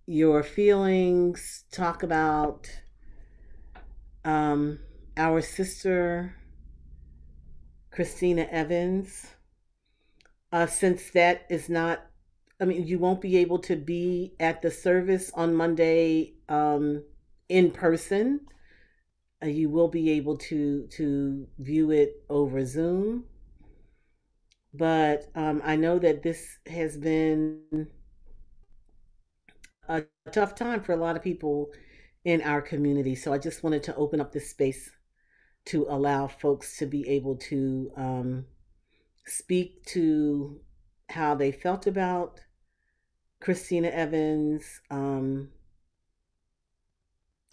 your feelings, talk about um, our sister, Christina Evans. Since that is not, I mean, you won't be able to be at the service on Monday in person. You will be able to view it over Zoom. But I know that this has been a tough time for a lot of people in our community. So I just wanted to open up this space to allow folks to be able to speak to how they felt about Christina Evans,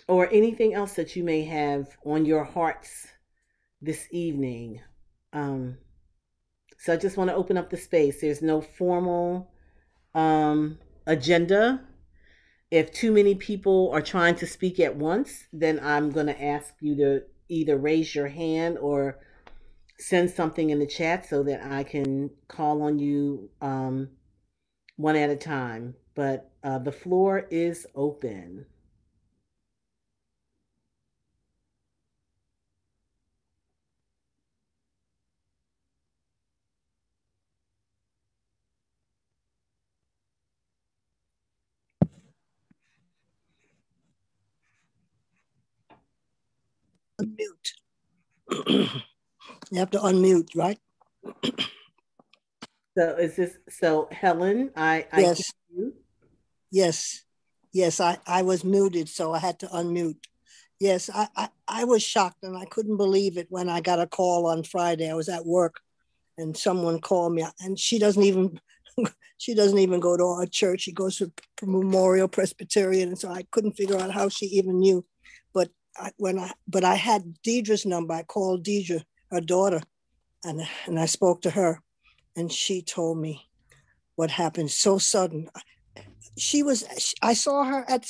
or anything else that you may have on your hearts this evening. Um, so I just want to open up the space. There's no formal agenda. If too many people are trying to speak at once, then I'm going to ask you to either raise your hand or send something in the chat so that I can call on you one at a time. But the floor is open. Unmute. You have to unmute, right? So is this so Helen? I hear Yes, you. yes, yes. I was muted, so I had to unmute. Yes, I was shocked and I couldn't believe it when I got a call on Friday. I was at work and someone called me, and she doesn't even she doesn't even go to our church. She goes to Memorial Presbyterian, and so I couldn't figure out how she even knew. But I had Deidre's number. I called Deidre, her daughter, and I spoke to her, and she told me what happened so sudden. I saw her at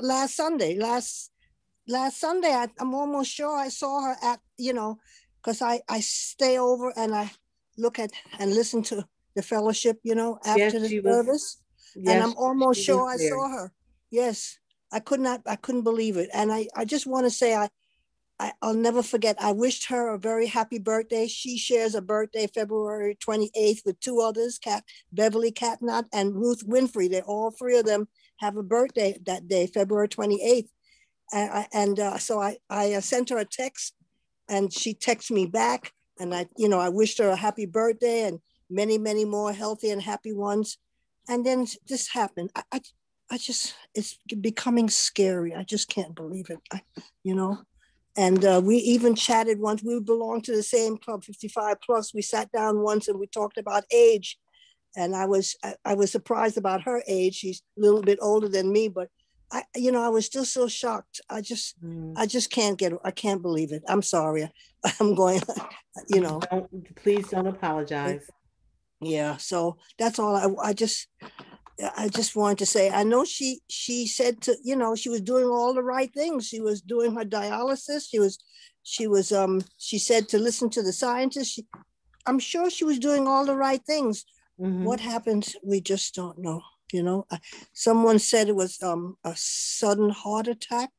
last Sunday. Last Sunday, I'm almost sure I saw her at, because I stay over and I look at and listen to the fellowship, Yes, after the she was. service. And I'm Yes, almost she was sure I there. saw her. Yes. I couldn't believe it. And I just want to say, I'll never forget. I wished her a very happy birthday. She shares a birthday February 28th with two others, Beverly Catnott and Ruth Winfrey. They all three of them have a birthday that day, February 28th. So I sent her a text, and she texted me back, and I wished her a happy birthday and many, many more healthy and happy ones. And then this happened. I just, it's becoming scary. I just can't believe it. You know, and we even chatted once. We belonged to the same club, 55 plus. We sat down once and we talked about age. And I was surprised about her age. She's a little bit older than me, but I was still so shocked. Mm. I just can't get it. I can't believe it. I'm sorry. I'm going, you You know, don't. Please don't apologize. yeah. So that's all. I just wanted to say, I know she said to, she was doing all the right things. She was doing her dialysis. She said to listen to the scientists. I'm sure she was doing all the right things. What Hmm. happened? We just don't know. Someone said it was a sudden heart attack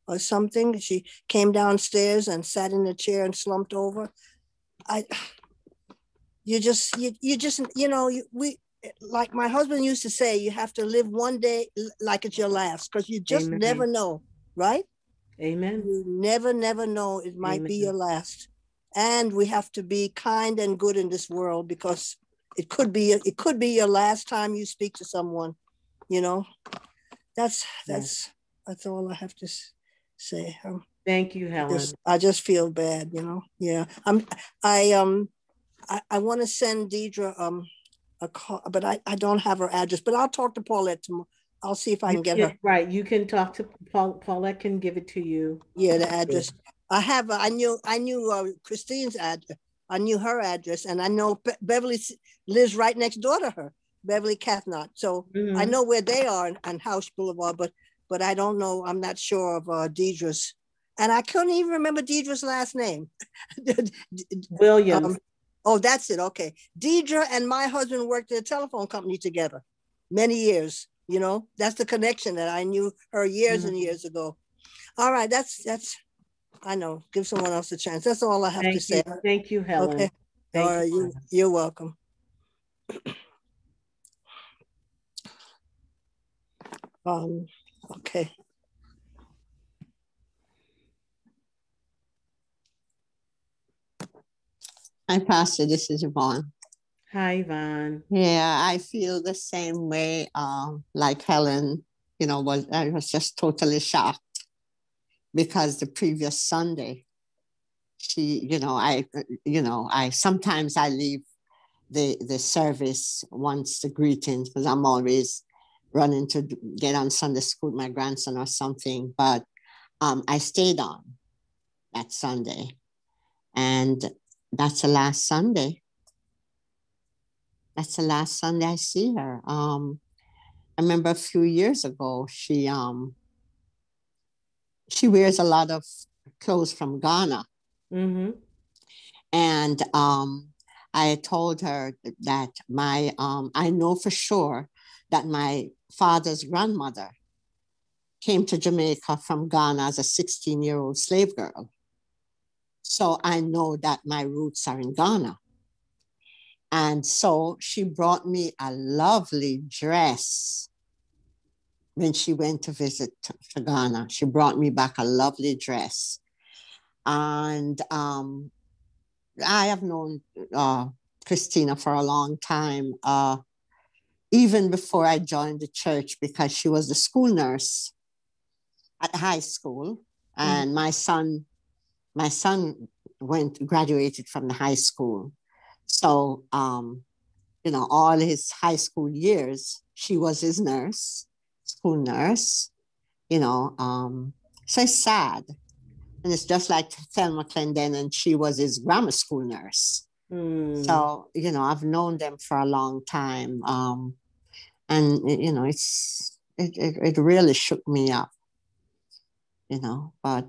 or something. She came downstairs and sat in a chair and slumped over. I, you just, we, like my husband used to say, you have to live one day like it's your last, because you just never Amen. know, right? Amen. You never know. It might be Amen. your last. And we have to be kind and good in this world, because it could be your last time you speak to someone, you know. That's Yes. that's all I have to say. Thank you, Helen. I just feel bad, you know. Yeah. I I want to send Deidre a call, but I don't have her address. But I'll talk to Paulette tomorrow. I'll see if I You can get can, her. right. You can talk to Paulette can give it to you. Yeah, the address. I knew Christine's address. I knew her address, and I know Beverly lives right next door to her, Beverly Cathnot. So I Hmm. know where they are on House Boulevard, but I don't know. I'm not sure of Deidre's, and I couldn't even remember Deidre's last name. Williams. um, oh, that's it. Okay, Deidre and my husband worked at a telephone company together, many years. You know, that's the connection that I knew her years and Mhm. years ago. All right, that's I know. Give someone else a chance. That's all I have to Thank say. you. Thank you, Okay. Helen. All Thank you, right, Helen. you're welcome. Um, okay. Hi, Pastor. This is Yvonne. Hi, Yvonne. Yeah, I feel the same way. Like Helen, I was just totally shocked because the previous Sunday, she, I sometimes I leave the service once the greetings because I'm always running to get on Sunday school with my grandson or something. But I stayed on that Sunday, and that's the last Sunday. That's the last Sunday I see her. I remember a few years ago, she wears a lot of clothes from Ghana, Mm-hmm. and I told her that I know for sure that my father's grandmother came to Jamaica from Ghana as a 16-year-old slave girl. So I know that my roots are in Ghana. And so she brought me a lovely dress when she went to visit to Ghana. She brought me back a lovely dress. And I have known uh, Christina for a long time, even before I joined the church, because she was the school nurse at high school. And Mm-hmm. my son graduated from the high school. So, all his high school years, she was his nurse, school nurse, you know. So it's sad. And it's just like Thelma Clendenin, she was his grammar school nurse. Mm. So, I've known them for a long time. And, it really shook me up, but,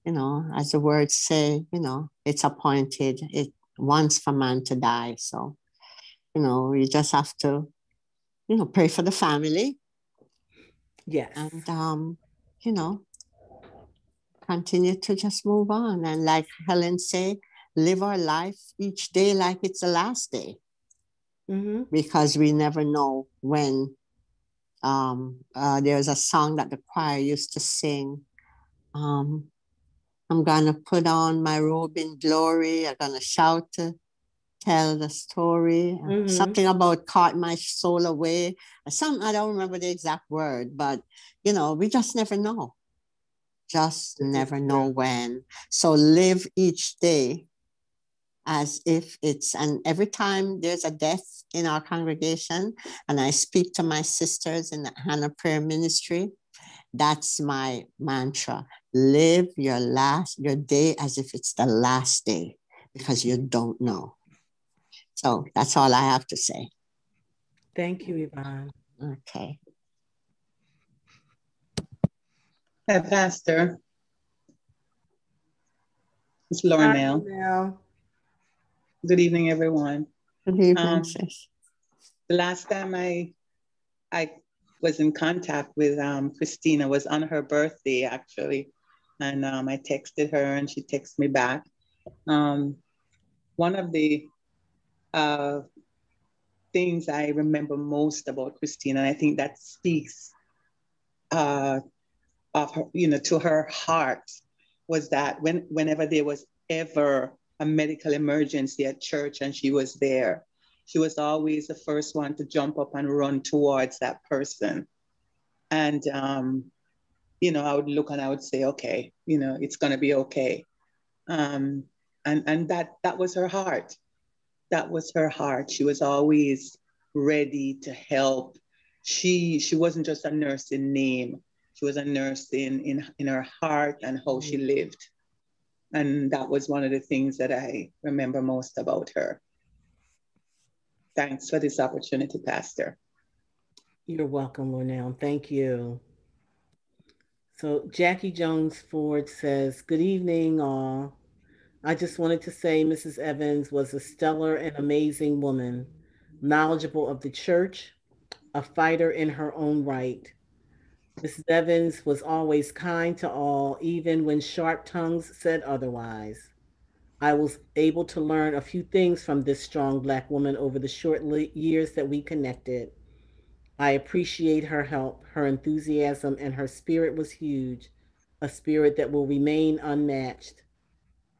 as the words say, it's appointed, it once for man to die. So, you just have to, pray for the family Yes. and, you know, continue to just move on. And like Helen said, live our life each day like it's the last day Mm-hmm. because we never know when. There's a song that the choir used to sing. Um, I'm gonna put on my robe in glory. I'm gonna shout to tell the story. Mm-hmm. Something about caught my soul away. Some I don't remember the exact word, but we just never know. Just This is never know true. when. So live each day as if it's, and every time there's a death in our congregation, and I speak to my sisters in the Hannah Prayer Ministry, that's my mantra. Live your day as if it's the last day because you don't know. So that's all I have to say. Thank you, Yvonne. Okay. Hi, Pastor. It's Hi, Lornell. Janelle. Good evening, everyone. Good evening, Um, sis. the last time I was in contact with Christina was on her birthday, actually, and I texted her and she texted me back. Um, one of the uh, things I remember most about Christina, and I think that speaks uh, of her, to her heart, was that whenever there was ever a medical emergency at church and she was there, she was always the first one to jump up and run towards that person. And I would look and I would say, okay, it's gonna be okay. Um, and that was her heart. That was her heart. She was always ready to help. She wasn't just a nurse in name. She was a nurse in her heart and how she Mm. lived. And that was one of the things that I remember most about her. Thanks for this opportunity, Pastor. You're welcome, Lornell. Thank you. So Jackie Jones Ford says, "Good evening, all. I just wanted to say Mrs. Evans was a stellar and amazing woman, knowledgeable of the church, a fighter in her own right. Mrs. Evans was always kind to all, even when sharp tongues said otherwise. I was able to learn a few things from this strong black woman over the short years that we connected. I appreciate her help, her enthusiasm, and her spirit was huge, a spirit that will remain unmatched.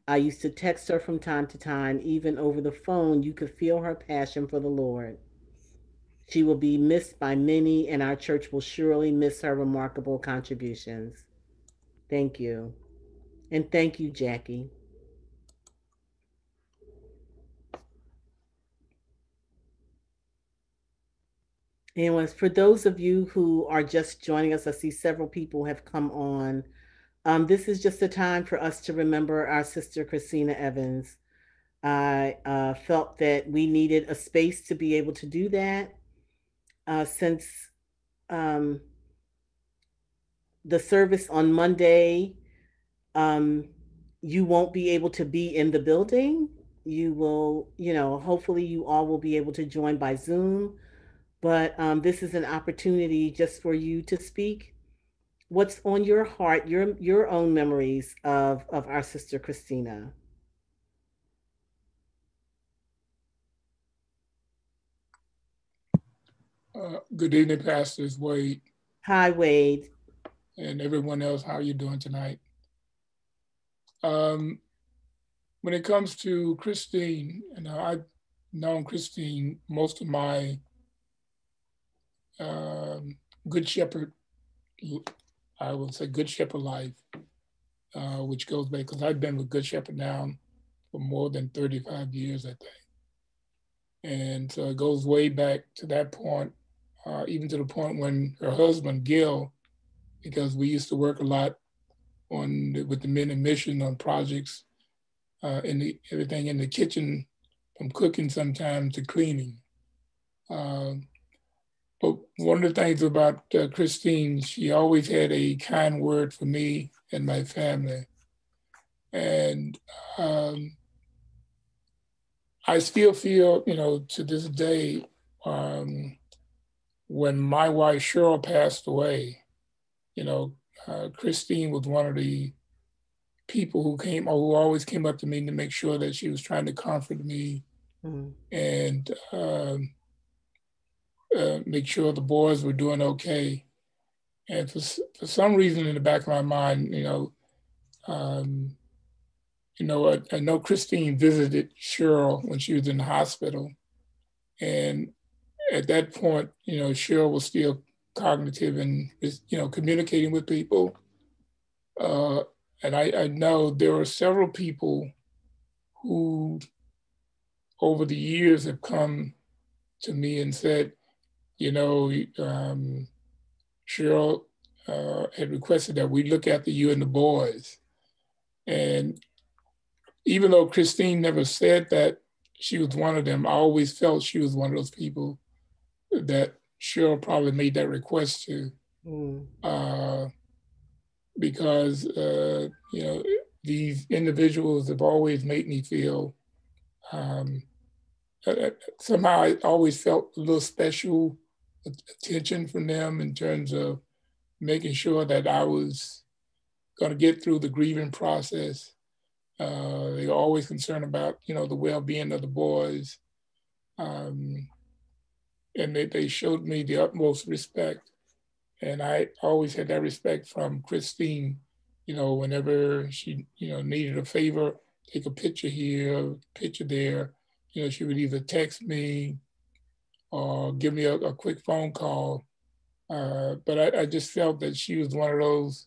I used to text her from time to time, even over the phone. You could feel her passion for the Lord. She will be missed by many, and our church will surely miss her remarkable contributions. Thank you. And thank you, Jackie. Anyways, for those of you who are just joining us, I see several people have come on. This is just a time for us to remember our sister Christina Evans. I felt that we needed a space to be able to do that since um, the service on Monday, um, you won't be able to be in the building. You will, hopefully you all will be able to join by Zoom. But this is an opportunity just for you to speak what's on your heart, your own memories of our sister Christina. Good evening, Pastors Wade Hi, Wade. and everyone else. How are you doing tonight? When it comes to Christine, I've known Christine most of my Good Shepherd, I would say Good Shepherd life, which goes back, because I've been with Good Shepherd now for more than 35 years, I think. And so it goes way back to that point, even to the point when her husband, Gil, because we used to work a lot with the men in mission on projects, everything in the kitchen, from cooking sometimes to cleaning. But one of the things about Christine, she always had a kind word for me and my family. And I still feel, to this day, when my wife Cheryl passed away, Christine was one of the people who always came up to me to make sure that she was trying to comfort me and make sure the boys were doing okay. And for some reason in the back of my mind, I know Christine visited Cheryl when she was in the hospital. And at that point, Cheryl was still cognitive and, communicating with people. And I know there are several people who over the years have come to me and said, Cheryl had requested that we look after you and the boys. And even though Christine never said that she was one of them, I always felt she was one of those people that Cheryl probably made that request to. Because, these individuals have always made me feel somehow I always felt a little special attention from them in terms of making sure that I was going to get through the grieving process. They were always concerned about, the well-being of the boys. And they showed me the utmost respect. And I always had that respect from Christine, whenever she, needed a favor, take a picture here, picture there, she would either text me or give me a quick phone call. But I just felt that she was one of those,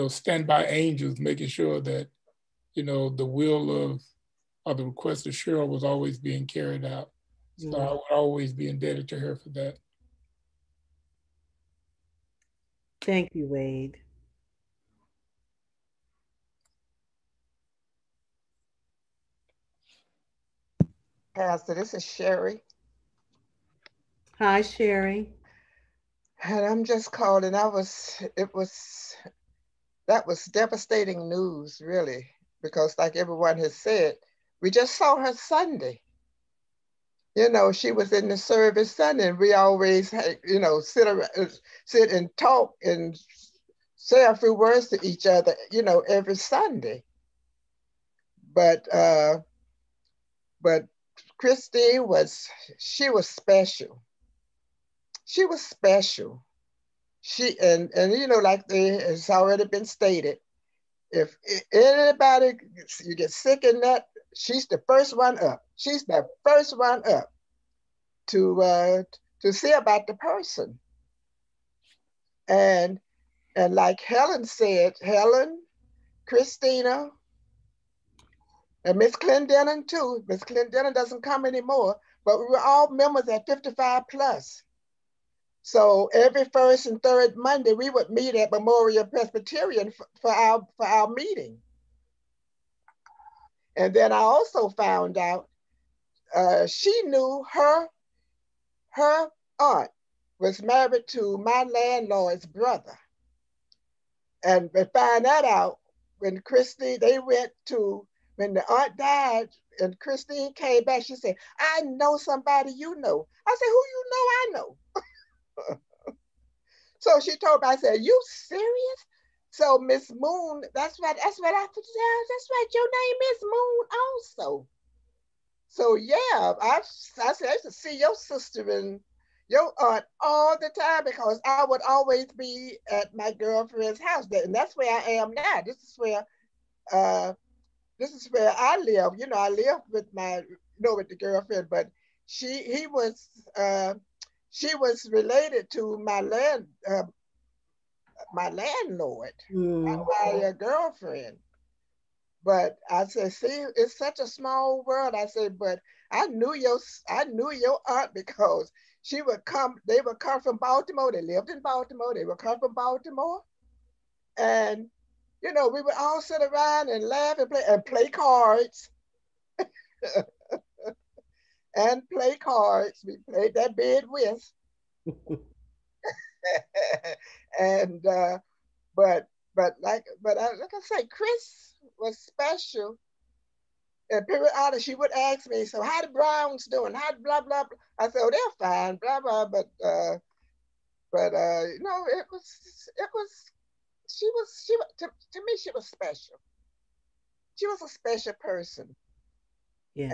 standby angels, making sure that, the will of the request of Cheryl was always being carried out. So I would always be indebted to her for that. Thank you, Wade. Pastor, this is Sherry. Hi, Sherry. And I'm just calling. That was devastating news, really, because like everyone has said, we just saw her Sunday. She was in the service Sunday, and we always had, sit and talk and say a few words to each other, every Sunday. But but Christine she was special. She was special. And like it's already been stated, if anybody you get sick in that, she's the first one up. She's the first one up to see about the person. And like Helen said, Helen, Christina, and Miss Clendenin too. Miss Clendenin doesn't come anymore, but we were all members at 55 plus. So every first and third Monday, we would meet at Memorial Presbyterian for our meeting. And then I also found out she knew her aunt was married to my landlord's brother. And we found that out when Christine, when the aunt died and Christine came back, she said, I know somebody you know. I said, who you know I know? So she told me, I said, you serious? So Miss Moon, that's what I said, that's right, your name is Moon also. So yeah, I said, I used to see your sister and your aunt all the time because I would always be at my girlfriend's house. And that's where I am now. Uh this is where I live. I live with with the girlfriend, but he was she was related to my landlord, Mm. my girlfriend. But I said, see, it's such a small world. I said, but I knew your aunt because they would come from Baltimore. They lived in Baltimore. They would come from Baltimore. And, we would all sit around and laugh and play cards and play cards. We played that bid whist. and, like I say, Chris was special. And periodically she would ask me, so how the Browns doing? How blah blah blah. I said, oh, they're fine, blah blah. But it was to me she was special. She was a special person, Yes.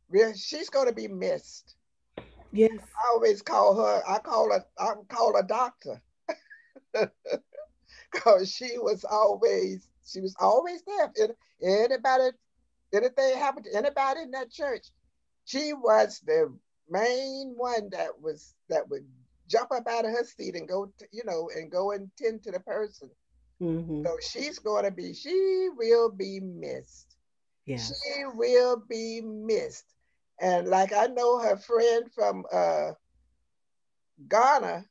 and she's going to be missed. Yes. I always call her. I call her doctor because she was always there. If anybody anything happened to anybody in that church, she was the main one that would jump up out of her seat and go and tend to the person. Mm-hmm. So she will be missed. She Yes. will be missed. And like I know her friend from Ghana,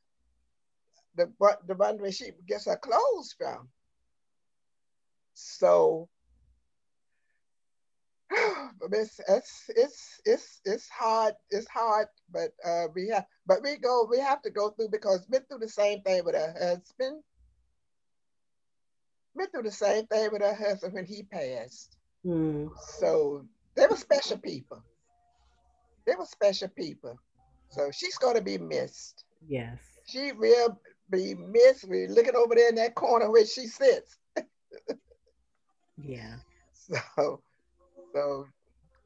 the one where she gets her clothes from. So it's hard. It's hard, but we have to go through because been through the same thing with her husband. Been through the same thing with her husband when he passed. Mm. So they were special people. They were special people. So she's gonna be missed. Yes. She will be missed. We're looking over there in that corner where she sits. Yeah. So so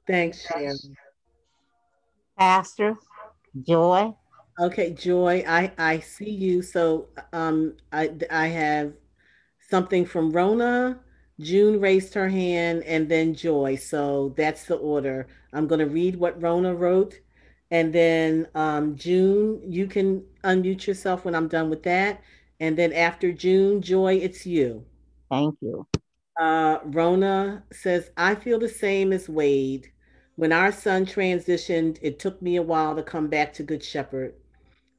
Thanks, gosh. Sharon. Pastor Joy. Okay, Joy, I see you. So I have something from Rona. June raised her hand, and then Joy. So that's the order. I'm going to read what Rona wrote, and then June, you can unmute yourself when I'm done with that, and then after June, Joy, it's you. Thank you. Rona says, I feel the same as Wade. When our son transitioned, it took me a while to come back to Good Shepherd.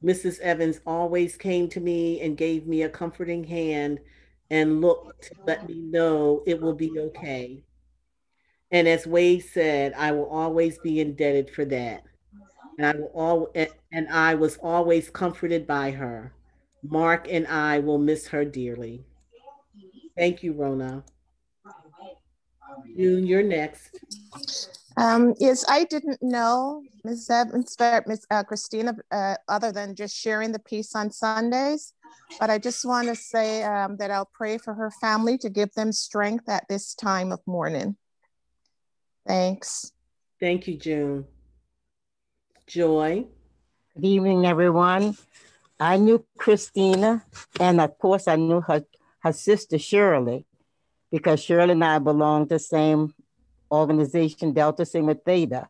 Mrs. Evans always came to me and gave me a comforting hand and looked to let me know it will be okay. And as Wade said, I will always be indebted for that. And I was always comforted by her. Mark and I will miss her dearly. Thank you, Rona. June, you're next. Yes, I didn't know Ms. Evans, Miss Christina, other than just sharing the peace on Sundays. But I just want to say that I'll pray for her family to give them strength at this time of mourning. Thanks. Thank you, June. Joy. Good evening, everyone. I knew Christina, and of course, I knew her sister Shirley, because Shirley and I belong to the same organization, Delta Sigma Theta.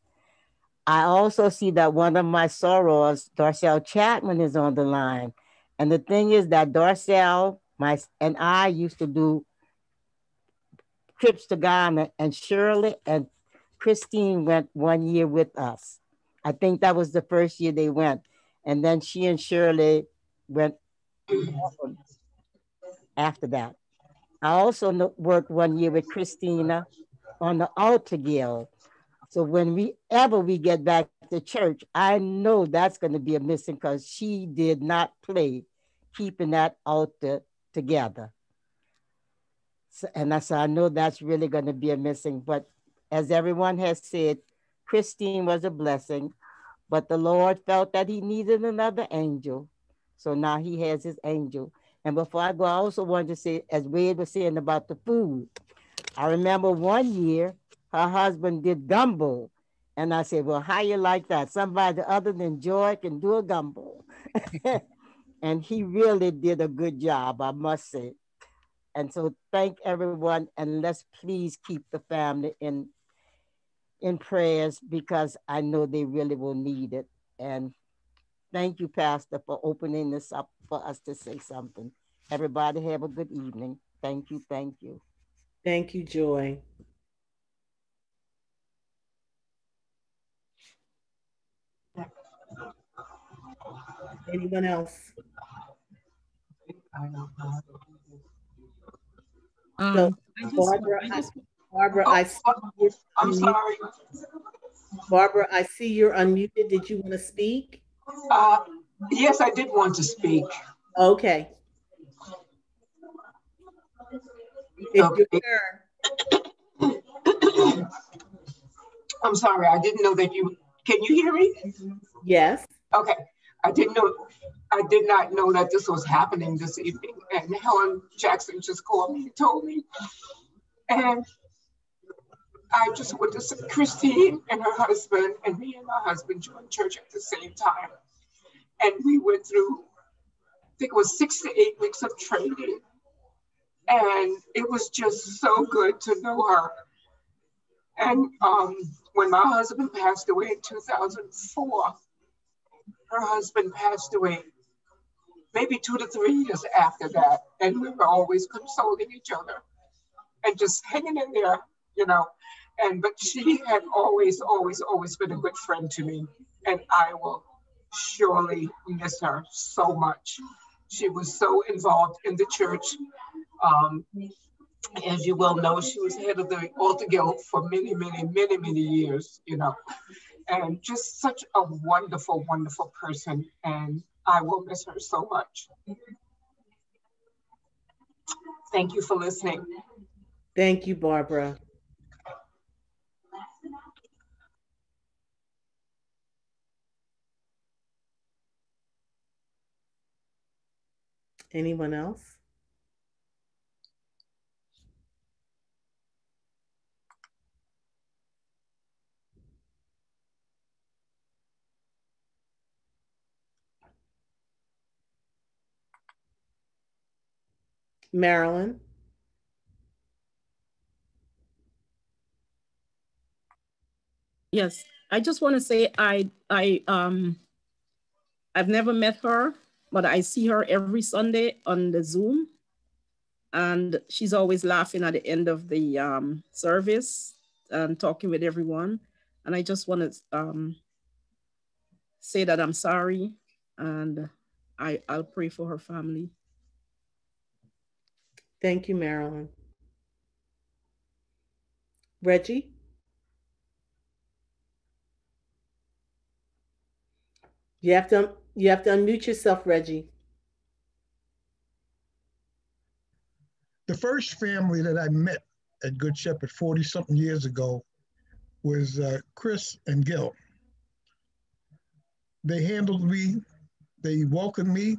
I also see that one of my sorors, Darcel Chapman, is on the line. And the thing is that Darcel and I used to do trips to Ghana, and Shirley and Christine went 1 year with us. I think that was the first year they went. And then she and Shirley went after that. I also worked 1 year with Christina on the altar guild. So when we get back to church, I know that's going to be a missing, because she did not play keeping that altar together. So, I know that's really going to be a missing. But as everyone has said, Christine was a blessing, but the Lord felt that he needed another angel. So now he has his angel. And before I go, I also wanted to say, as Wade was saying about the food, I remember 1 year her husband did gumbo. And I said, well, how you like that? Somebody other than Joy can do a gumbo. And he really did a good job, I must say. And so thank everyone, and let's please keep the family in prayers, because I know they really will need it. And thank you, Pastor, for opening this up for us to say something. Everybody have a good evening. Thank you, thank you. Thank you, Joy. Anyone else? So, Barbara, I see you're I'm sorry. Barbara, I see you're unmuted. Did you want to speak? Yes, I did want to speak. Okay. It's Okay. your turn. I'm sorry, I didn't know that can you hear me? Yes. Okay. I did not know that this was happening this evening. And Helen Jackson just called me and told me. And I just went to see Christine and her husband, and me and my husband joined church at the same time. And we went through, I think it was 6 to 8 weeks of training. And it was just so good to know her. And when my husband passed away in 2004, her husband passed away maybe 2 to 3 years after that. And we were always consoling each other and just hanging in there, you know. But she had always been a good friend to me. And I will surely miss her so much. She was so involved in the church. As you well know, she was head of the altar guild for many years, you know. And just such a wonderful, wonderful person. And I will miss her so much. Thank you for listening. Thank you, Barbara. Anyone else? Marilyn? Yes, I just want to say I've never met her, but I see her every Sunday on the Zoom, and she's always laughing at the end of the service and talking with everyone. And I just want to say that I'm sorry, and I'll pray for her family. Thank you, Marilyn. Reggie? You have to unmute yourself, Reggie. The first family that I met at Good Shepherd 40-something years ago was Chris and Gil. They handled me, they welcomed me.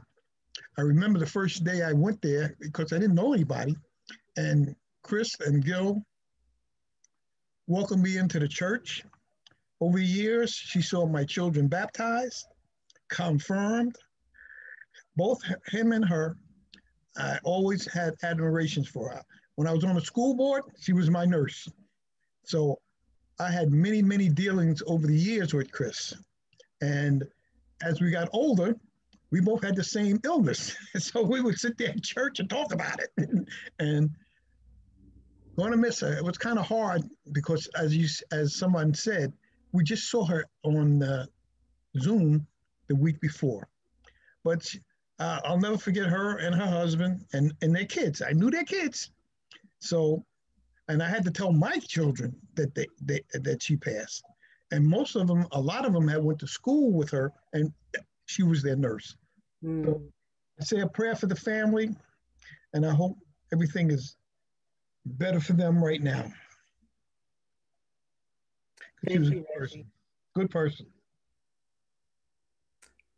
I remember the first day I went there because I didn't know anybody. And Chris and Gil welcomed me into the church. Over the years, she saw my children baptized, confirmed, both him and her. I always had admirations for her. When I was on the school board, she was my nurse. So I had many, many dealings over the years with Chris. And as we got older, we both had the same illness. So we would sit there in church and talk about it. And going to miss her. It was kind of hard because, as someone said, we just saw her on Zoom the week before. But I'll never forget her and her husband and their kids. I knew their kids. So, and I had to tell my children that that she passed. And most of them, a lot of them had went to school with her, and she was their nurse. So I say a prayer for the family, and I hope everything is better for them right now. She was a good person. Good person.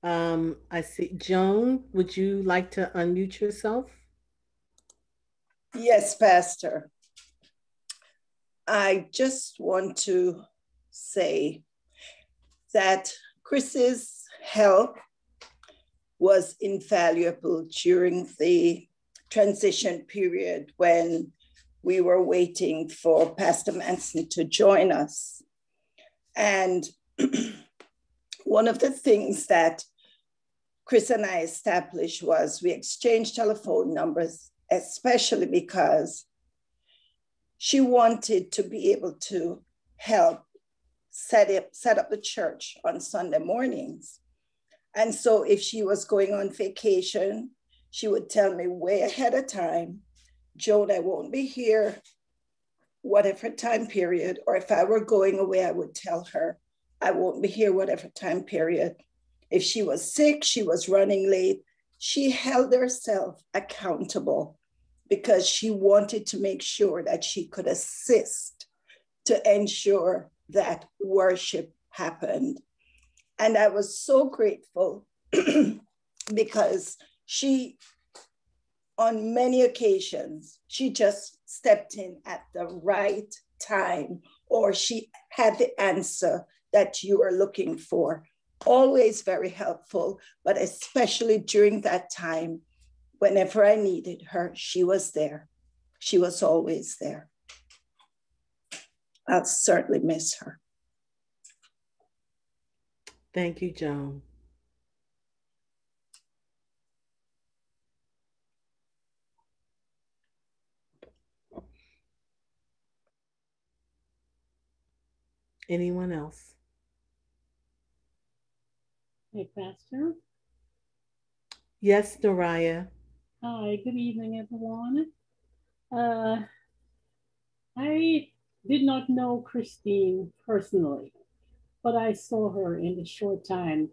I see. Joan, would you like to unmute yourself? Yes, Pastor. I just want to say that Chris's help was invaluable during the transition period when we were waiting for Pastor Manson to join us. And one of the things that Chris and I established was we exchanged telephone numbers, especially because she wanted to be able to help set up the church on Sunday mornings. And so if she was going on vacation, she would tell me way ahead of time, Joan, I won't be here, whatever time period, or if I were going away, I would tell her, I won't be here, whatever time period. If she was sick, she was running late, she held herself accountable because she wanted to make sure that she could assist to ensure that worship happened. And I was so grateful because she, on many occasions, she just stepped in at the right time, or she had the answer that you were looking for. Always very helpful, but especially during that time, whenever I needed her, she was there. She was always there. I'll certainly miss her. Thank you, Joan. Anyone else? Hey, Pastor. Yes, Doriah. Hi, good evening, everyone. I did not know Christine personally, but I saw her in the short time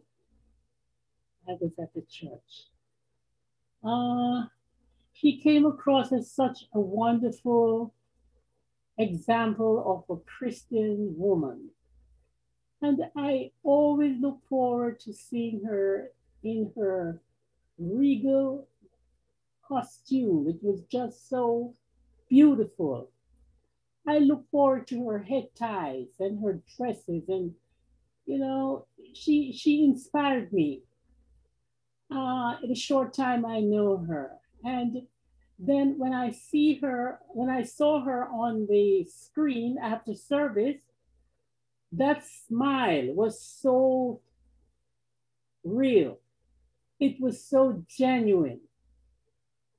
I was at the church. She came across as such a wonderful example of a Christian woman. And I always look forward to seeing her in her regal costume. It was just so beautiful. I look forward to her head ties and her dresses, and you know, she inspired me. In a short time I know her, and then when I saw her on the screen after service, that smile was so real. It was so genuine.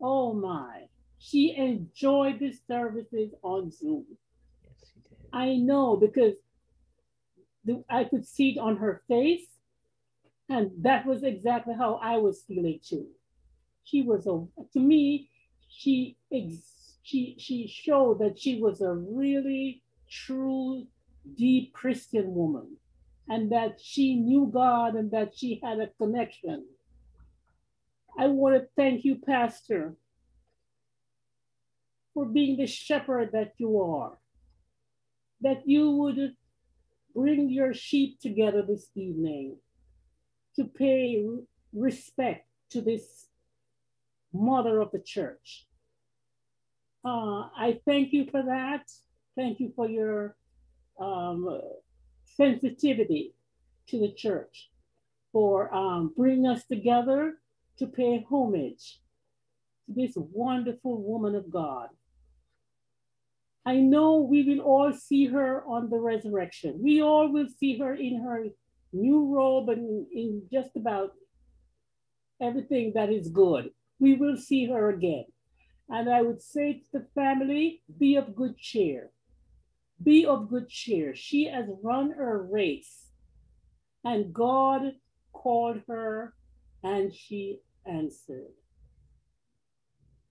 Oh my. She enjoyed the services on Zoom. Yes, she did. I know because I could see it on her face, and that was exactly how I was feeling too. She was to me, she showed that she was a really true, deep Christian woman, and that she knew God and that she had a connection. I want to thank you, Pastor, for being the shepherd that you are, that you would bring your sheep together this evening to pay respect to this mother of the church. I thank you for that. Thank you for your um, sensitivity to the church, for bringing us together to pay homage to this wonderful woman of God. I know we will all see her on the resurrection. We all will see her in her new robe and in just about everything that is good. We will see her again. And I would say to the family, be of good cheer. Be of good cheer. She has run her race, and God called her, and she answered.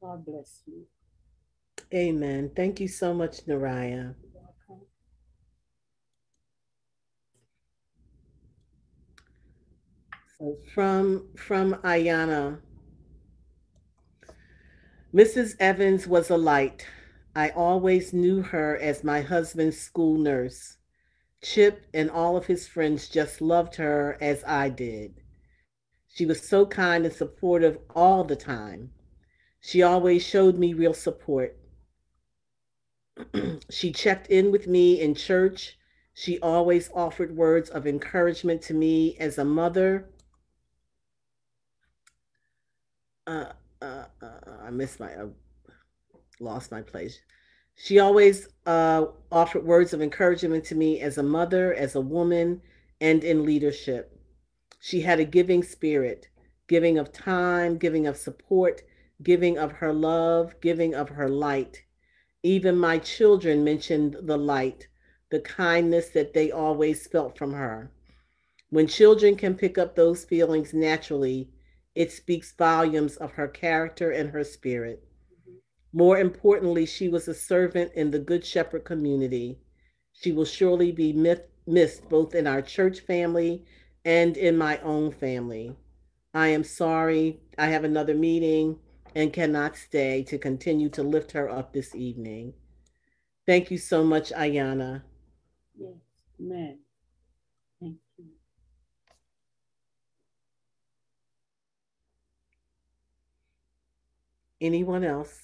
God bless you. Amen. Thank you so much, Naraya. So from Ayana, Mrs. Evans was a light. I always knew her as my husband's school nurse. Chip and all of his friends just loved her as I did. She was so kind and supportive all the time. She always showed me real support. She checked in with me in church. She always offered words of encouragement to me as a mother. Uh, I missed my, lost my place. She always offered words of encouragement to me as a mother, as a woman, and in leadership. She had a giving spirit, giving of time, giving of support, giving of her love, giving of her light. Even my children mentioned the light, the kindness that they always felt from her. When children can pick up those feelings naturally, it speaks volumes of her character and her spirit. More importantly, she was a servant in the Good Shepherd community. She will surely be missed both in our church family and in my own family. I am sorry I have another meeting and cannot stay to continue to lift her up this evening. Thank you so much, Ayana. Yes, amen. Thank you. Anyone else?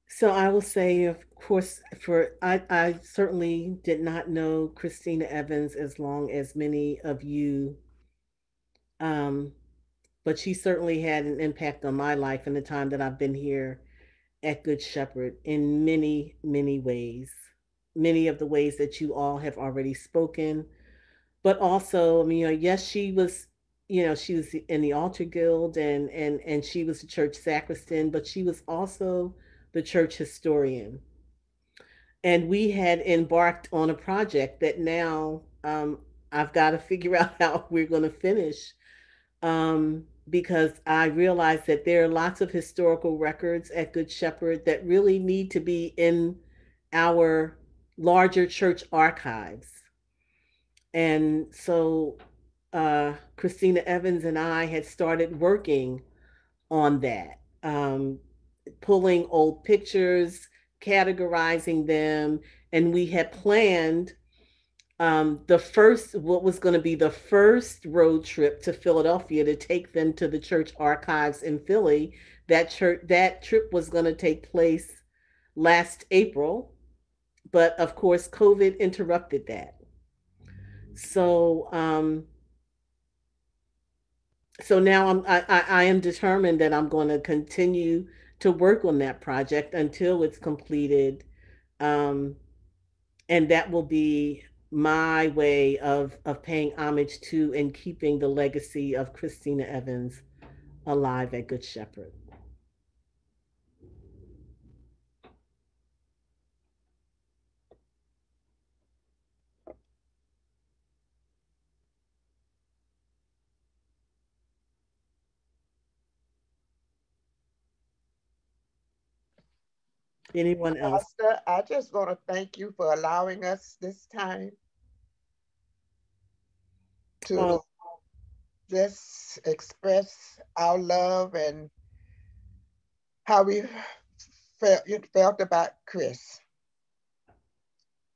So I will say, of course, I certainly did not know Christina Evans as long as many of you, um, but she certainly had an impact on my life in the time that I've been here at Good Shepherd in many, many ways. Many of the ways that you all have already spoken, but also, I mean, yes, she was, she was in the altar guild and she was the church sacristan, but she was also the church historian. And we had embarked on a project that now I've got to figure out how we're going to finish, because I realize that there are lots of historical records at Good Shepherd that really need to be in our larger church archives. And so Christina Evans and I had started working on that, pulling old pictures, categorizing them, and we had planned what was going to be the first road trip to Philadelphia to take them to the church archives in Philly. That trip was going to take place last April, but of course COVID interrupted that. So so now I am determined that I'm going to continue to work on that project until it's completed, um, and that will be my way of paying homage to and keeping the legacy of Christina Evans alive at Good Shepherd. Anyone else? Pastor, I just want to thank you for allowing us this time to Oh, just express our love and how we felt about Chris.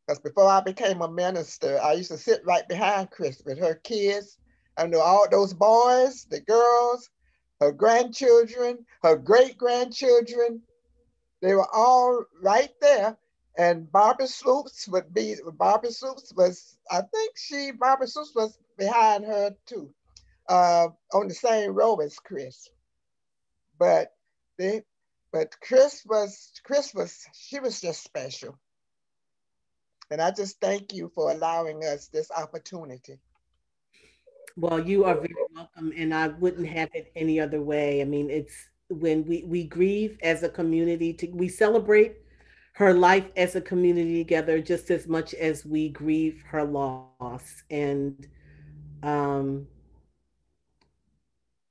Because before I became a minister, I used to sit right behind Chris with her kids. I know all those boys, the girls, her grandchildren, her great grandchildren. They were all right there. And Barbara Sloops was, I think Barbara Sloops was behind her too, on the same row as Chris. But they, but she was just special. And I just thank you for allowing us this opportunity. well, you are very welcome, and I wouldn't have it any other way. I mean, it's when we grieve as a community, we celebrate her life as a community together just as much as we grieve her loss. And um,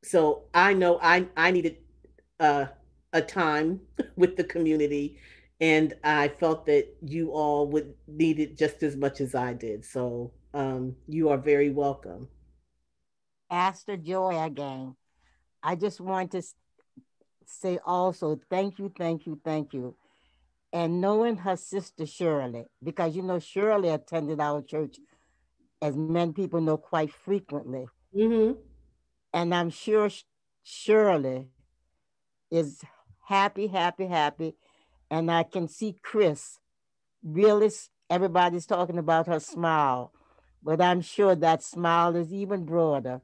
so I know I needed uh, a time with the community, and I felt that you all would need it just as much as I did. So you are very welcome. Pastor Joy again. I just want to say also thank you, thank you, thank you. And knowing her sister Shirley, because you know Shirley attended our church, as many people know, quite frequently. Mm-hmm. And I'm sure Shirley is happy, happy, happy. And I can see Chris really, everybody's talking about her smile, but I'm sure that smile is even broader,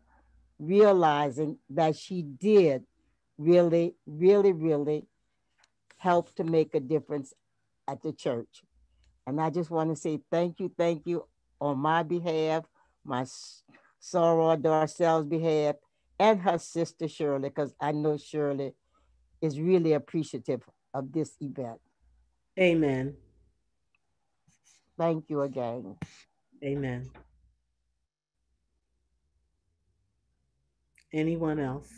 realizing that she did really, really, really help to make a difference at the church. And I just want to say thank you on my behalf, my sorrow Darcel's behalf, and her sister Shirley, because I know Shirley is really appreciative of this event. Amen. Thank you again. Amen. Anyone else?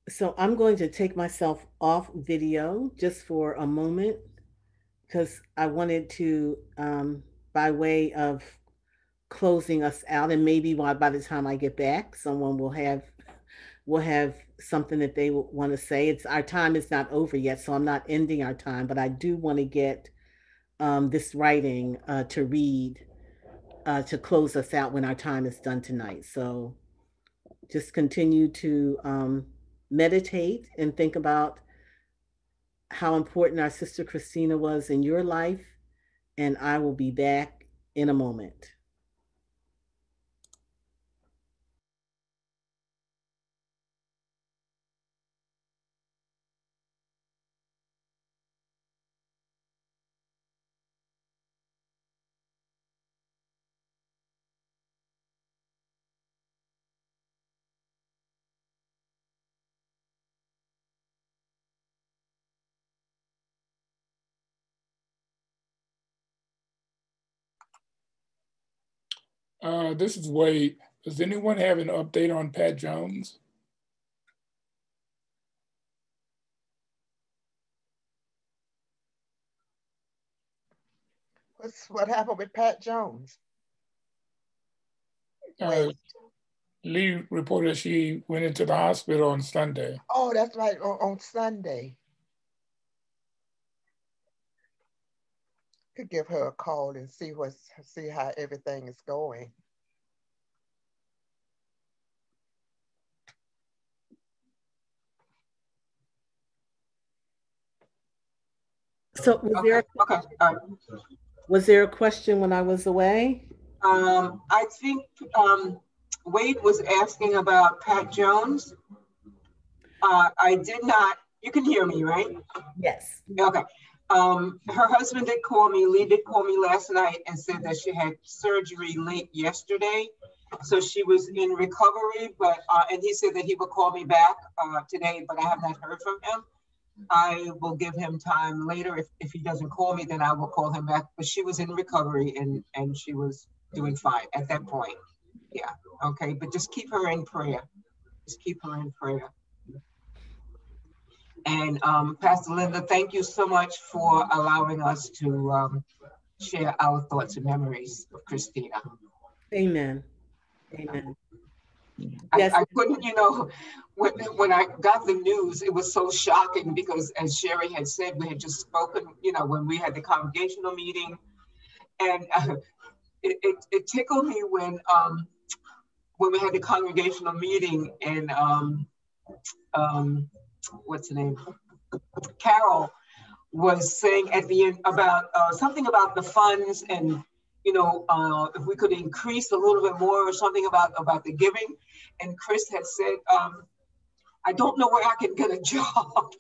So I'm going to take myself off video just for a moment because I wanted to, by way of closing us out, and maybe by the time I get back, someone will have something that they want to say. It's our time is not over yet, so I'm not ending our time, but I do want to get this writing to read to close us out when our time is done tonight. So just continue to meditate and think about how important our sister Christina was in your life, and I will be back in a moment. This is Wade. Does anyone have an update on Pat Jones? What happened with Pat Jones? Lee reported she went into the hospital on Sunday. Oh, that's right, on Sunday. Could give her a call and see how everything is going. So was there a question when I was away? I think Wade was asking about Pat Jones. I did not, you can hear me, right? Yes. Okay. Her husband did call me. Lee did call me last night and said that she had surgery late yesterday, so she was in recovery. But and he said that he would call me back today, but I have not heard from him. I will give him time later. If he doesn't call me, then I will call him back. But she was in recovery and she was doing fine at that point. Yeah. Okay. But just keep her in prayer. Just keep her in prayer. And Pastor Linda, thank you so much for allowing us to share our thoughts and memories of Christina. Amen. Amen. Yes. I couldn't, you know, when I got the news, it was so shocking because, as Sherry had said, we had just spoken, you know, when we had the congregational meeting, and it tickled me when we had the congregational meeting and what's the name? Carol was saying at the end about something about the funds and, you know, if we could increase a little bit more or something about the giving. And Chris had said, I don't know where I can get a job.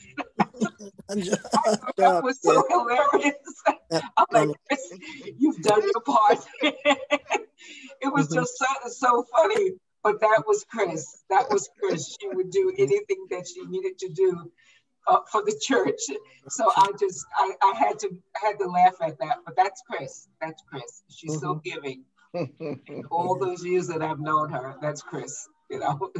That was so hilarious. I'm like, Chris, you've done your part. It was just so funny. But that was Chris. That was Chris. She would do anything that she needed to do for the church. So I had to laugh at that. But that's Chris. That's Chris. She's so giving. All those years that I've known her, that's Chris. You know.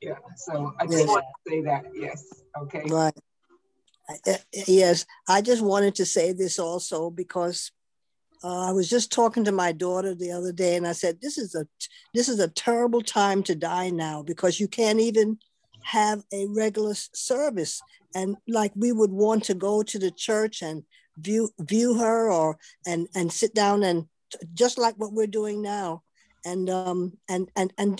Yeah. So I just want to say that. Yes. Okay. Right. Yes. I just wanted to say this also because I was just talking to my daughter the other day, and I said, "This is a terrible time to die now because you can't even have a regular service." And like we would want to go to the church and view her and sit down and just like what we're doing now, and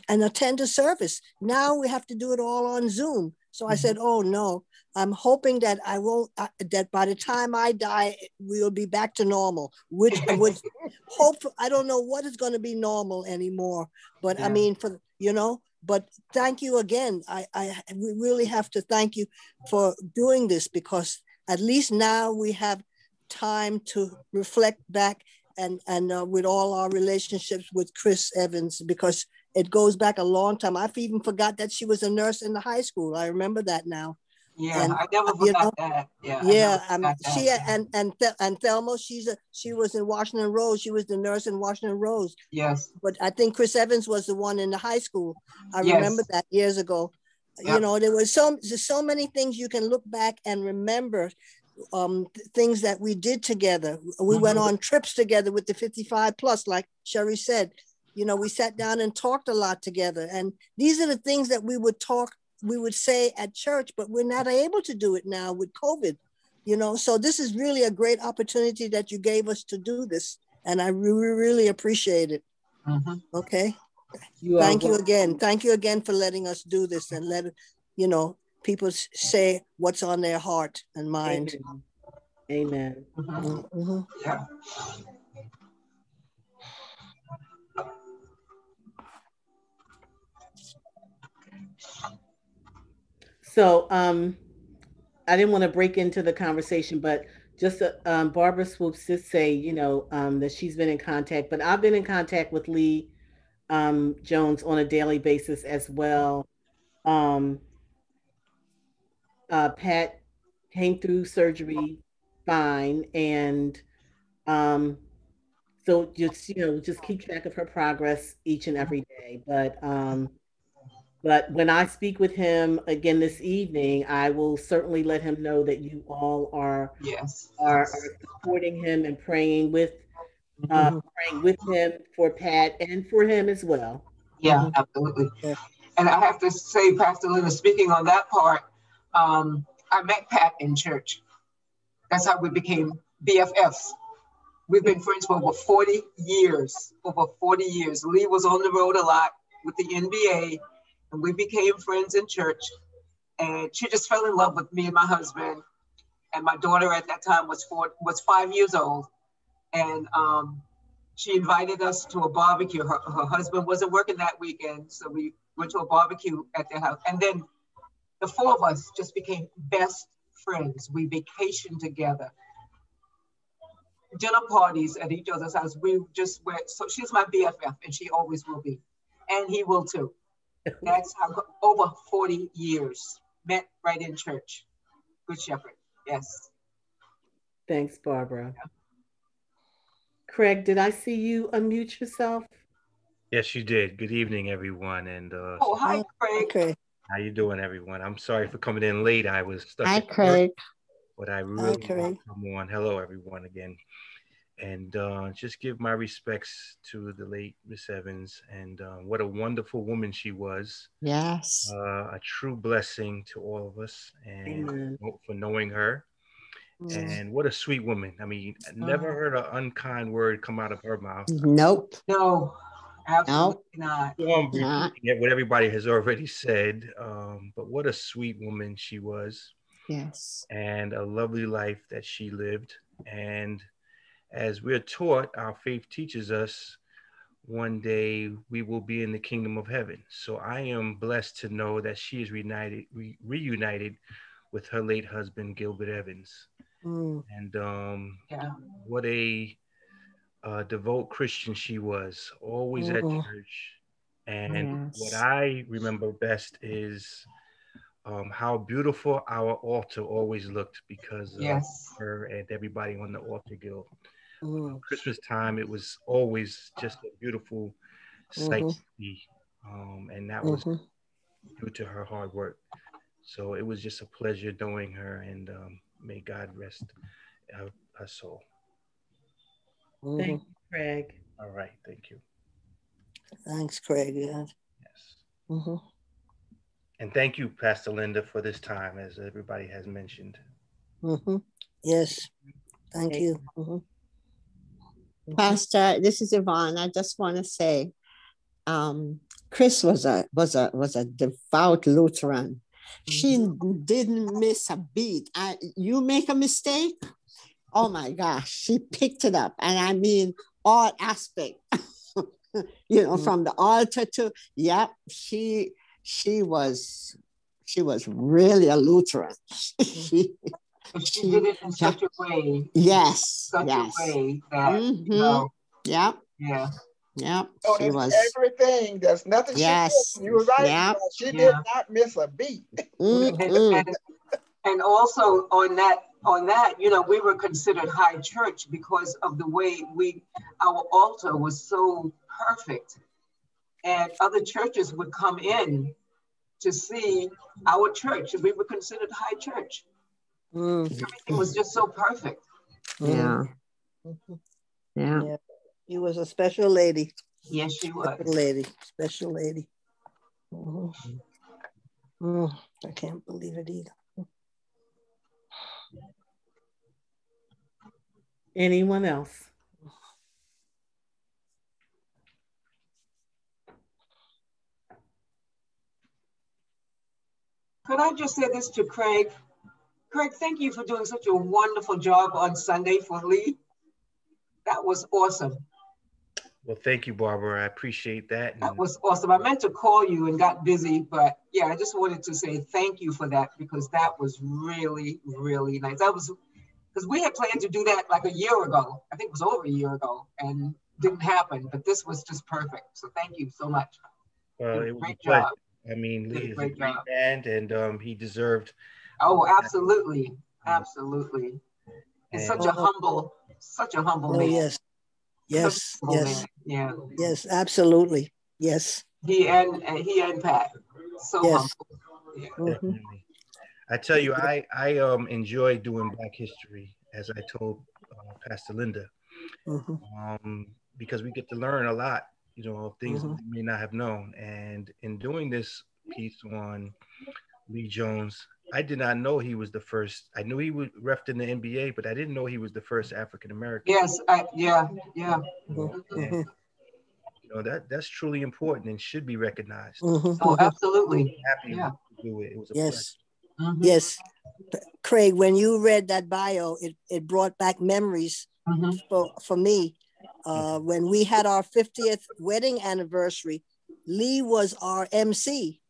attend a service. Now we have to do it all on Zoom. So I said, "Oh no." I'm hoping that I won't, that by the time I die, we'll be back to normal, which would hope, I don't know what is going to be normal anymore, but I mean, but thank you again. We really have to thank you for doing this because at least now we have time to reflect back and with all our relationships with Chris Evans, because it goes back a long time. I've even forgot that she was a nurse in the high school. I remember that now. Yeah, and, I never forgot that. She and Thelma, she was in Washington Rose. She was the nurse in Washington Rose. Yes. But I think Chris Evans was the one in the high school. I remember that years ago. Yep. You know, there's so many things you can look back and remember. Things that we did together. We went on trips together with the 55 plus, like Sherry said. You know, we sat down and talked a lot together. And these are the things that we would say at church, but we're not able to do it now with COVID, you know. So this is really a great opportunity that you gave us to do this. And I really appreciate it. Okay. Thank you again. Thank you again for letting us do this and let, you know, people say what's on their heart and mind. Amen. Yeah. So I didn't want to break into the conversation, but just Barbara Swoops did say, you know, that she's been in contact, but I've been in contact with Lee Jones on a daily basis as well. Pat came through surgery fine, and so just, you know, just keep track of her progress each and every day. But when I speak with him again this evening, I will certainly let him know that you all are supporting him and praying with him for Pat and for him as well. Yeah, absolutely. Yeah. And I have to say, Pastor Linda, speaking on that part, I met Pat in church. That's how we became BFFs. We've been friends for over 40 years. Over 40 years. Lee was on the road a lot with the NBA, and we became friends in church. And she just fell in love with me and my husband. And my daughter at that time was 5 years old. And she invited us to a barbecue. Her husband wasn't working that weekend, so we went to a barbecue at their house. And then the four of us just became best friends. We vacation together. Dinner parties at each other's house. We just went, so she's my BFF and she always will be. And he will too. That's how, over 40 years, met right in church. Good Shepherd, yes. Thanks, Barbara. Yeah. Craig, did I see you unmute yourself? Yes, you did. Good evening, everyone. And oh, hi, Craig. Okay. How you doing, everyone? I'm sorry for coming in late. I was stuck. Hi, Craig. But I really want to come on. Hello, everyone, again. And just give my respects to the late Miss Evans. And what a wonderful woman she was. Yes. A true blessing to all of us. And for knowing her. And what a sweet woman. I mean, I never heard an unkind word come out of her mouth. Nope. No, absolutely not. I'm repeating what everybody has already said. But what a sweet woman she was. Yes. And a lovely life that she lived. And as we're taught, our faith teaches us, one day we will be in the kingdom of heaven. So I am blessed to know that she is reunited with her late husband, Gilbert Evans. And what a devout Christian she was, always at church. And what I remember best is how beautiful our altar always looked because of her and everybody on the altar guild. Christmas time, it was always just a beautiful sight to see. And that was due to her hard work. So it was just a pleasure knowing her, and may God rest her soul. Thank you, Craig. All right, thank you. Thanks, Craig. Yes. And thank you, Pastor Linda, for this time, as everybody has mentioned. Yes, thank you. Pastor, this is Yvonne. I just want to say, Chris was a devout Lutheran. She didn't miss a beat. You make a mistake, oh my gosh, she picked it up, and I mean all aspect. You know, from the altar to she was really a Lutheran. She did it in such a way. Yes. Such a way that, you know, yeah. So She was everything. There's nothing she did. You were right. She did not miss a beat. And also on that, you know, we were considered high church because of the way our altar was so perfect. And other churches would come in to see our church, and we were considered high church. Everything was just so perfect. Yeah. She was a special lady. Yes, she was. Special lady. I can't believe it either. Anyone else? Could I just say this to Craig? Craig, thank you for doing such a wonderful job on Sunday for Lee. That was awesome. Well, thank you, Barbara. I appreciate that. That was awesome. I meant to call you and got busy, but yeah, I just wanted to say thank you for that because that was really, really nice. That was because we had planned to do that like a year ago. I think it was over a year ago, and didn't happen. But this was just perfect. So thank you so much. Well, it was a pleasure. Job. I mean, Lee is a great man, and he deserved. Oh, absolutely, absolutely. And such a humble man. Yes. Yeah. Yes, absolutely. Yes. He and Pat. So humble. Yeah. I tell you, I enjoy doing Black history, as I told Pastor Linda, because we get to learn a lot, you know, of things we may not have known. And in doing this piece on Lee Jones, I did not know he was the first. I knew he was refed in the NBA, but I didn't know he was the first African American. Yes, yeah. And, you know, that's truly important and should be recognized. Oh, absolutely. I'm happy to do it. It was a pleasure. Yes. Craig, when you read that bio, it brought back memories for me. When we had our 50th wedding anniversary, Lee was our MC.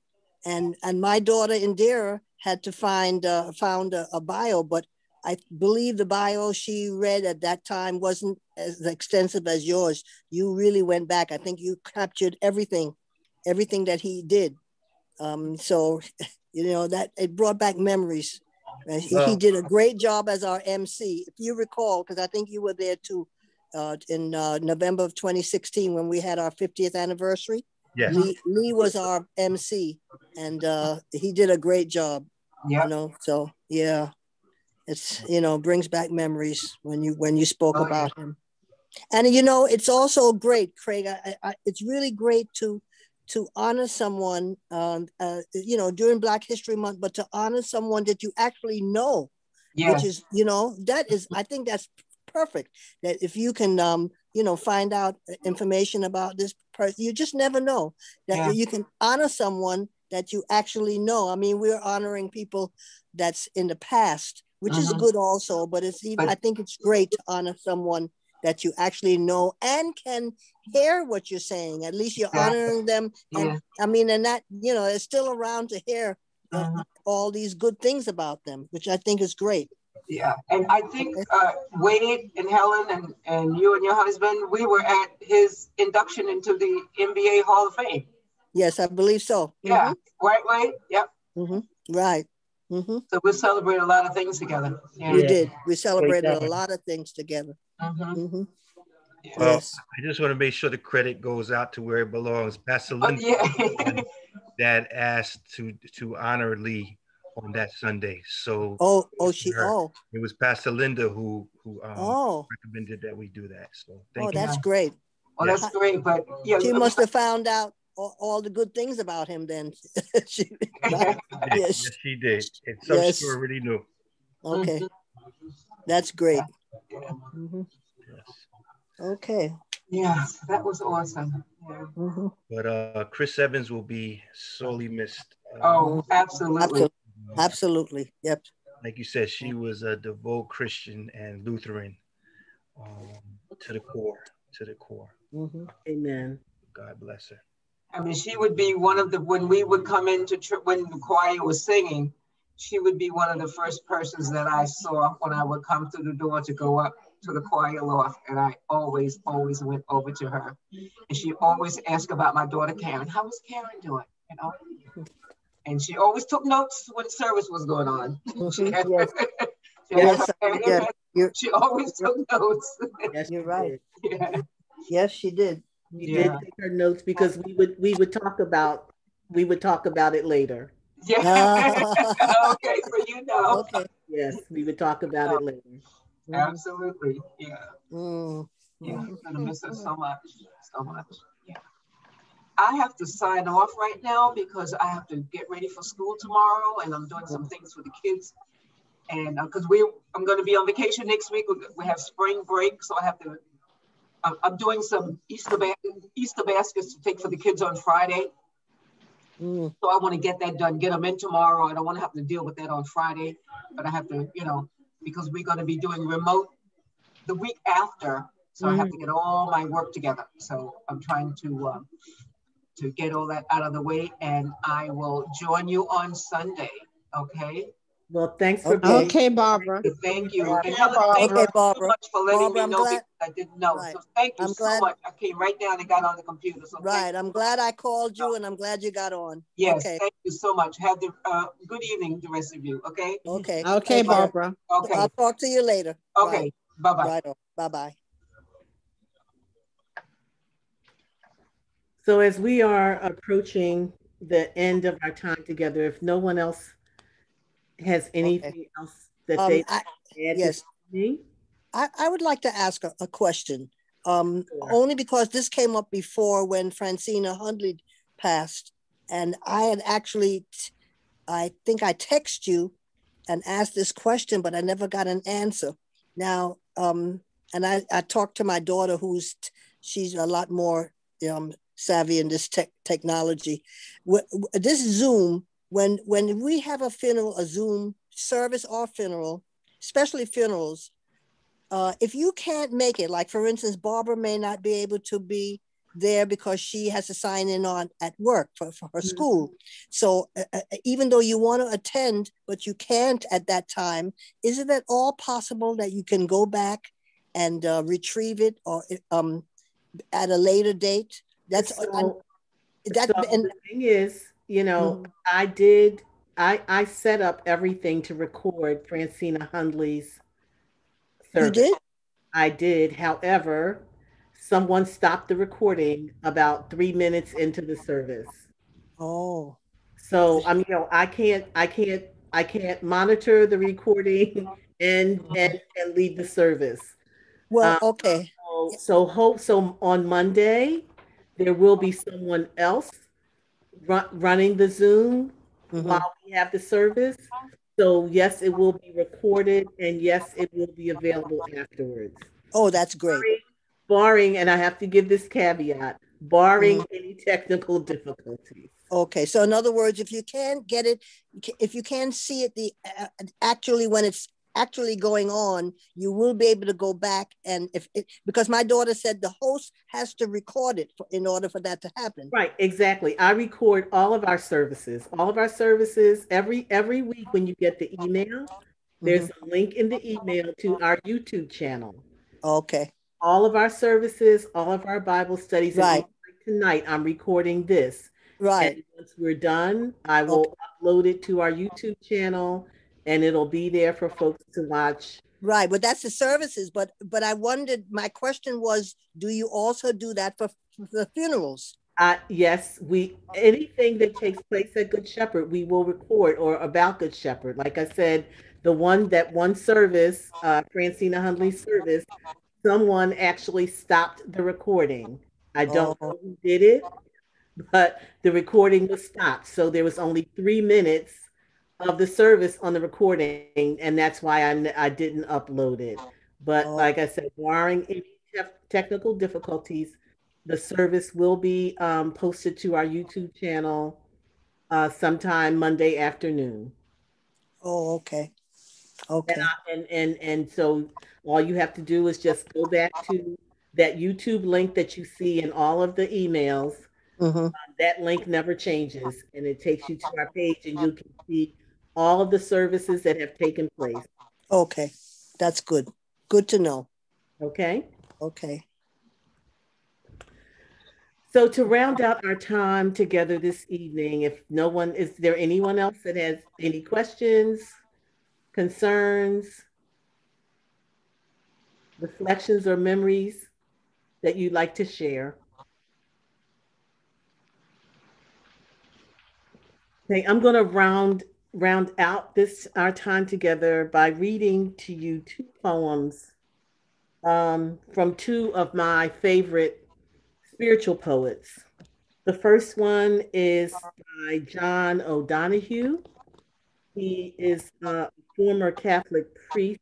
And my daughter Indira had to found a bio, but I believe the bio she read at that time wasn't as extensive as yours. You really went back. I think you captured everything that he did. So, you know, that it brought back memories. He did a great job as our MC. If you recall, because I think you were there too, in November of 2016 when we had our 50th anniversary. Yes. Lee was our MC, and he did a great job. Yeah. You know, so yeah, it's, you know, brings back memories when you spoke about him. And you know, it's also great, Craig. It's really great to honor someone, you know, during Black History Month, but to honor someone that you actually know, which is, you know, that is, I think that's perfect. That if you can, you know, find out information about this person, you just never know that you can honor someone that you actually know. I mean, we're honoring people that's in the past, which is good also, but it's even, I think it's great to honor someone that you actually know and can hear what you're saying. At least you're honoring them. And I mean, and that, you know, it's still around to hear all these good things about them, which I think is great. Yeah, and I think Wade and Helen and you and your husband, we were at his induction into the NBA Hall of Fame. Yes, I believe so. Yeah, right, Wade? Yep. Right. So we celebrated a lot of things together. Yeah. We did. We celebrated a lot of things together. Well, Yes. I just want to make sure the credit goes out to where it belongs. Pastor Linda that asked to honor Lee on that Sunday. So it was Pastor Linda who recommended that we do that. So thank you. That's great. Well, that's great. But yeah, she must have found out all the good things about him then. Yes, she did. And some she already knew. Okay. That's great. Yes. Okay. Yes, that was awesome. But Chris Evans will be sorely missed. Absolutely. Absolutely. Yep. Like you said, she was a devout Christian and Lutheran to the core. Amen. God bless her. I mean, she would be one of the, when we would come into when the choir was singing, she would be one of the first persons that I saw when I would come through the door to go up to the choir loft. And I always went over to her. And she always asked about my daughter, Karen. How was Karen doing? You know? And she always took notes when service was going on. She always took notes. Yes, you're right. Yeah. Yes, she did. She did take her notes because we would talk about it later. Yeah. Okay, so you know. Okay. Yes, we would talk about it later. Absolutely. Yeah. Yeah. I'm gonna miss her so much. So much. Yeah. I have to sign off right now because I have to get ready for school tomorrow, and I'm doing some things with the kids. And because I'm going to be on vacation next week. We have spring break, so I have to. I'm doing some Easter baskets to take for the kids on Friday. So I want to get that done, get them in tomorrow. I don't want to have to deal with that on Friday, but I have to, you know, because we're going to be doing remote the week after. So I have to get all my work together. So I'm trying to get all that out of the way, and I will join you on Sunday. Okay. Well, thanks for being. Okay, Barbara. Thank you. And Helen, thank you so much for letting me know because I didn't know. Right. So thank you so much. I came right down and got on the computer. So I'm glad I called you, and I'm glad you got on. Yes, thank you so much. Have the good evening, the rest of you. Okay. Okay. Okay, Barbara. Okay. I'll talk to you later. Okay. Bye bye. Right. Bye bye. So as we are approaching the end of our time together, if no one else has anything else that they add to me? I would like to ask a question, only because this came up before when Francina Hundley passed, and I had actually, I think I texted you and asked this question, but I never got an answer. Now, and I talked to my daughter, she's a lot more savvy in this technology. This Zoom, when we have a funeral, a Zoom service or funeral, especially funerals, if you can't make it, like for instance, Barbara may not be able to be there because she has to sign in on at work for her school. So even though you want to attend, but you can't at that time, is it at all possible that you can go back and retrieve it or at a later date? That's so, that. so And the thing is, I set up everything to record Francina Hundley's you service. did? I did. However, someone stopped the recording about 3 minutes into the service. Oh. So I can't monitor the recording and lead the service. Well, okay. So on Monday there will be someone else running the Zoom while we have the service. So yes, it will be recorded, and yes, it will be available afterwards. Oh, that's great. Barring, and I have to give this caveat, barring any technical difficulties. Okay, so in other words, if you can't get it, if you can't see it actually when it's actually going on, you will be able to go back and because my daughter said the host has to record it in order for that to happen. Right, exactly. I record all of our services. Every week when you get the email, there's a link in the email to our YouTube channel. Okay. All of our services, all of our Bible studies. Right. And like tonight, I'm recording this. Right. And once we're done, I will upload it to our YouTube channel, and it'll be there for folks to watch. Right, but that's the services. But I wondered. My question was, do you also do that for the funerals? Yes, anything that takes place at Good Shepherd, we will record, or about Good Shepherd. Like I said, that one service, Francina Hundley's service, someone actually stopped the recording. I don't know who did it, but the recording was stopped. So there was only 3 minutes of the service on the recording, and that's why I didn't upload it. But like I said, barring any technical difficulties, the service will be posted to our YouTube channel sometime Monday afternoon. Oh, okay. Okay. And so all you have to do is just go back to that YouTube link that you see in all of the emails. That link never changes, and it takes you to our page, and you can see all of the services that have taken place. Okay, that's good. Good to know. Okay. Okay. So to round out our time together this evening, is there anyone else that has any questions, concerns, reflections, or memories that you'd like to share? Okay, I'm going to round out our time together by reading to you two poems from two of my favorite spiritual poets. The first one is by John O'Donohue. He is a former Catholic priest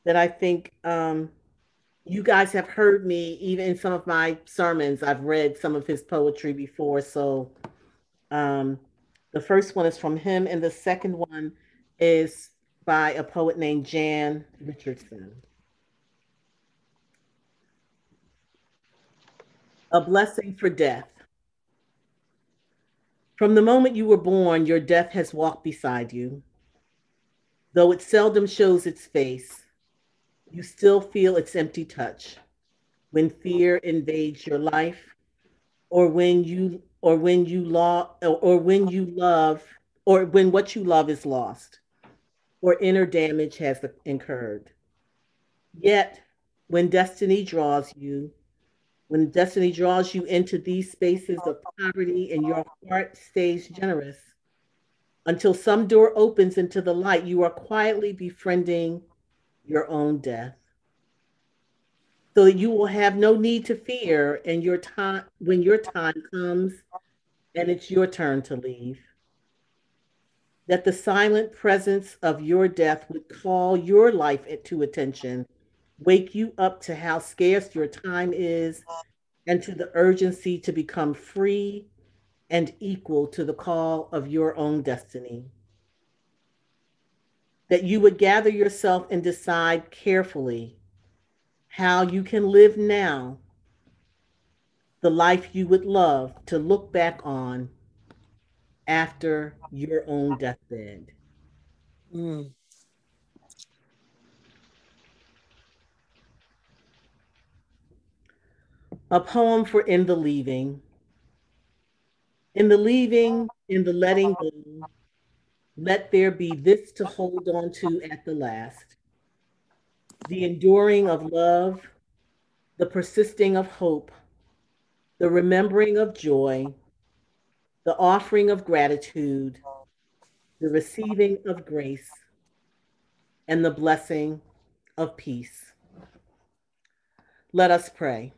that I think you guys have heard me, even in some of my sermons, I've read some of his poetry before. So the first one is from him, and the second one is by a poet named Jan Richardson. A blessing for death. From the moment you were born, your death has walked beside you. Though it seldom shows its face, you still feel its empty touch when fear invades your life, or when what you love is lost, or inner damage has incurred. Yet, when destiny draws you, into these spaces of poverty and your heart stays generous, until some door opens into the light, you are quietly befriending your own death. So that you will have no need to fear when your time comes and it's your turn to leave. That the silent presence of your death would call your life into attention, wake you up to how scarce your time is, and to the urgency to become free and equal to the call of your own destiny. That you would gather yourself and decide carefully how you can live now the life you would love to look back on after your own deathbed. Mm. A poem for In the Leaving. In the leaving, in the letting go, let there be this to hold on to at the last. The enduring of love, the persisting of hope, the remembering of joy, the offering of gratitude, the receiving of grace, and the blessing of peace. Let us pray.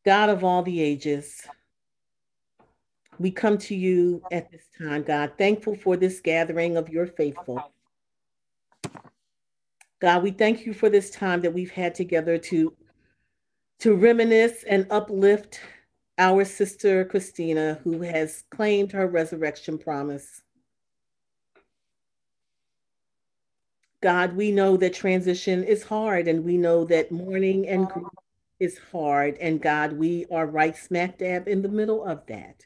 God of all the ages, we come to you at this time, God, thankful for this gathering of your faithful. God, we thank you for this time that we've had together to reminisce and uplift our sister Christina, who has claimed her resurrection promise. God, we know that transition is hard, and we know that mourning and grief is hard. And God, we are right smack dab in the middle of that.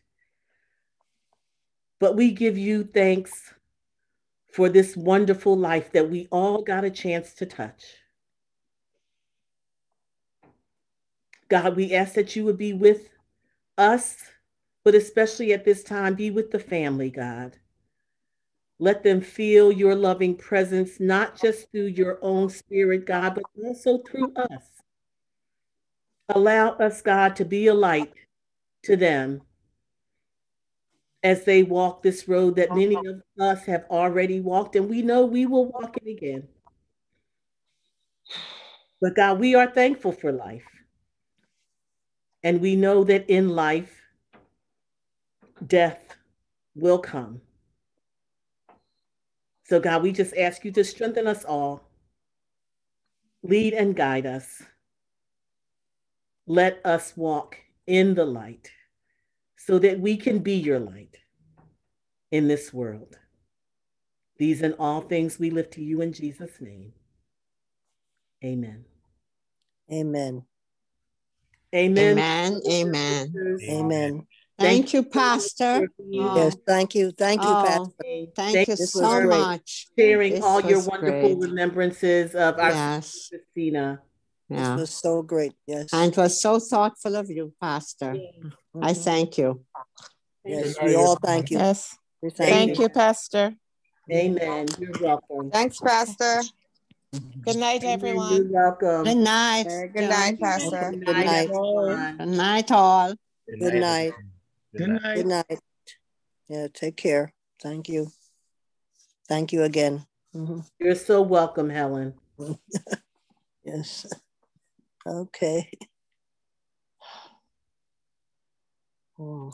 But we give you thanks for this wonderful life that we all got a chance to touch. God, we ask that you would be with us, but especially at this time, be with the family, God. Let them feel your loving presence, not just through your own spirit, God, but also through us. Allow us, God, to be a light to them as they walk this road that many of us have already walked, and we know we will walk it again. But God, we are thankful for life. And we know that in life, death will come. So, God, we just ask you to strengthen us all, lead and guide us. Let us walk in the light so that we can be your light in this world. These and all things we lift to you in Jesus' name. Amen. Amen. Amen. Amen. Amen. Amen. Thank you, so much Pastor. for being Yes, thank you. Thank you, Pastor. Thank you This was so great. much. sharing This all your was wonderful great. remembrances of our sister Yes. Christina. This Yeah. was so great. Yes. And it was so thoughtful of you, Pastor. I thank you. Yes, we all thank you. Yes. We Thank you, Pastor. Amen. You're welcome. Thanks, Pastor. Good night, Amen. everyone. You're welcome. Good night. Good night, Pastor. Good Good night, night. everyone. Good night, all. Good night. Good night. Good night. Yeah, take care. Thank you. Thank you again. You're so welcome, Helen. Yes. Okay. Oh.